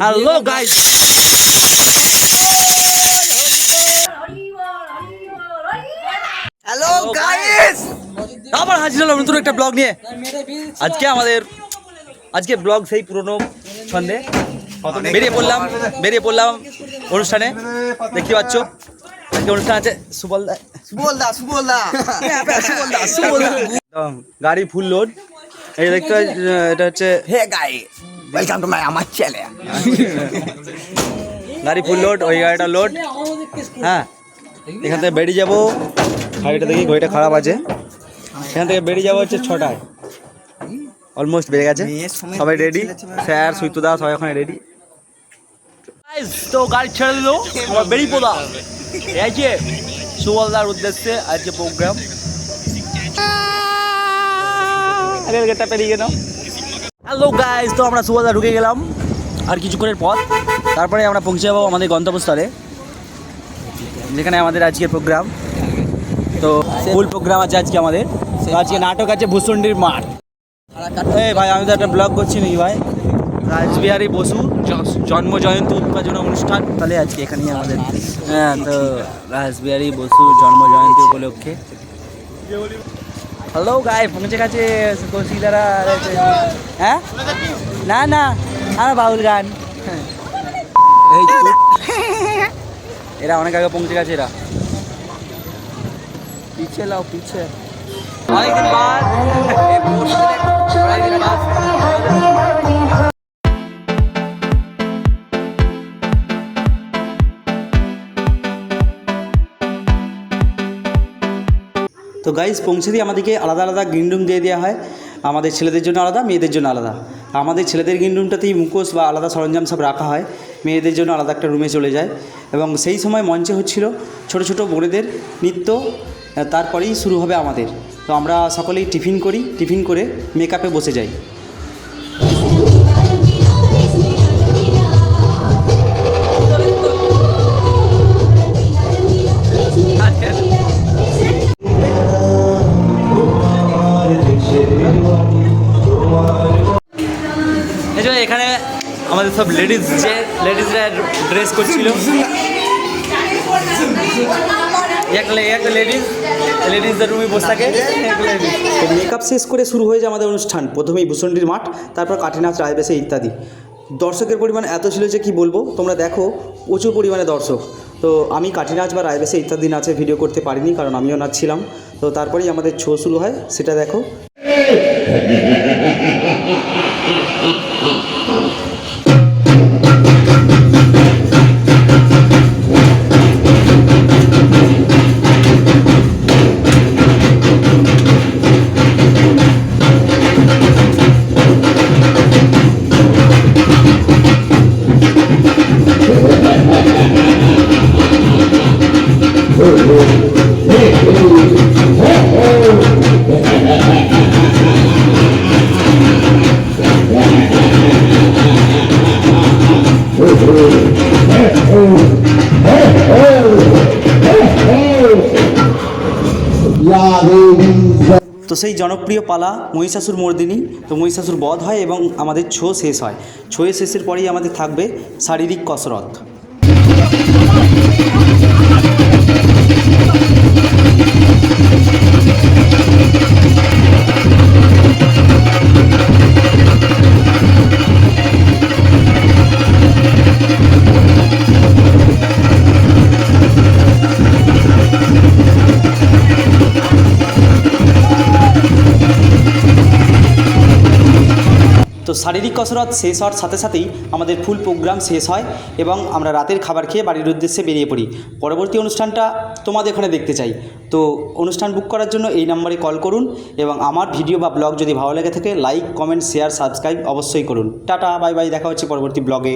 Hello guys, hello guys, আবার হাজির হলাম নতুন একটা ব্লগ নিয়ে। আজকে ব্লগ সেই পুরনো ছন্দে বেরিয়ে পড়লাম অনুষ্ঠানে। দেখতে পাচ্ছ আজকে অনুষ্ঠান আছে। সুবলদা গাড়ি ফুল লোড। এই দেখতে এটা হচ্ছে hey guys, welcome to my আমার চ্যানেল। গাড়ি ফুল লোড, ওই গাড়িটা লোড। হ্যাঁ, এখান থেকে বেরিয়ে যাবো। গাড়িটা দেখি, ঘড়িটা খারাপ আছে। এখান থেকে বেরিয়ে যাবো হচ্ছে 6টায়। অলমোস্ট বেড়ে গেছে, সবাই রেডি। স্যার, সুইতুদা সবাই ওখানে রেডি। তো গাড়ি ছেড়ে দিল, আমরা বেরিয়ে পড়লাম। এই যে সুবলদার উদ্দেশ্যে আজকে প্রোগ্রাম। গেটটা পেরিয়ে গেলাম। হ্যালো গাইস, তো আমরা সুবলদা ঢুকে গেলাম আর কিছুক্ষণের পর। তারপরে আমরা পৌঁছে যাবো আমাদের গন্তব্যস্থলে, যেখানে আমাদের আজকের প্রোগ্রাম। তো ফুল প্রোগ্রাম আছে আজকে আমাদের। আজকে নাটক আছে ভূষণ্ডির মাঠ। এই ভাই, আমি তো একটা ব্লগ করছি নাকি ভাই। রাসবিহারী বসু জন্ম জয়ন্তী উৎপাদন অনুষ্ঠান তাহলে আজকে এখানেই আমাদের। হ্যাঁ, তো রাসবিহারী বসু জন্ম জয়ন্তী উপলক্ষে। হ্যালো গাই, পৌঁছে গেছে কৌশিকদারা। হ্যাঁ, না না, আমার বাউল গান। এরা অনেক আগে পৌঁছে গেছে। এরা পিছিয়ে লাও, পিছিয়ে। অনেকদিন বাদ, অনেকদিন বাদ। তো গাইজ, পৌঁছে দিয়ে আমাদেরকে আলাদা আলাদা গ্রিন রুম দিয়ে দেওয়া হয়। আমাদের ছেলেদের জন্য আলাদা, মেয়েদের জন্য আলাদা। আমাদের ছেলেদের গ্রিন রুমটাতেই মুখোশ বা আলাদা সরঞ্জাম সব রাখা হয়। মেয়েদের জন্য আলাদা একটা রুমে চলে যায়। এবং সেই সময় মঞ্চে হচ্ছিল ছোটো ছোটো বোনেদের নৃত্য। তারপরেই শুরু হবে আমাদের। তো আমরা সকলেই টিফিন করি, টিফিন করে মেকআপে বসে যাই। এখানে আমাদের সব লেডিসরা ড্রেস করছিল। একটা লেডিসদের রুমে বসে থাকে। মেকআপ শেষ করে শুরু হয়ে যায় আমাদের অনুষ্ঠান। প্রথমেই ভূষণ্ডির মাঠ, তারপর কাঠি নাচ, রায়বেশে ইত্যাদি। দর্শকের পরিমাণ এত ছিল যে কি বলবো, তোমরা দেখো প্রচুর পরিমাণে দর্শক। তো আমি কাঠি নাচ বা রায়বেশে ইত্যাদি নাচে ভিডিও করতে পারিনি, কারণ আমিও নাচছিলাম। তো তারপরেই আমাদের শো শুরু হয়, সেটা দেখো। তো সেই জনপ্রিয় পালা মহিষাসুর মর্দিনী। তো মহিষাসুর বধ হয় এবং আমাদের শো শেষ হয়। শোয়ের শেষের পরেই আমাদের থাকবে শারীরিক কসরত। তো শারীরিক কসরত শেষ হওয়ার সাথে সাথেই আমাদের ফুল প্রোগ্রাম শেষ হয় এবং আমরা রাতের খাবার খেয়ে বাড়ির উদ্দেশ্যে বেরিয়ে পড়ি। পরবর্তী অনুষ্ঠানটা তোমাদের ওখানে দেখতে চাই। তো অনুষ্ঠান বুক করার জন্য এই নম্বরে কল করুন এবং আমার ভিডিও বা ব্লগ যদি ভালো লেগে থাকে লাইক, কমেন্ট, শেয়ার, সাবস্ক্রাইব অবশ্যই করুন। টাটা, বাই বাই, দেখা হচ্ছে পরবর্তী ব্লগে।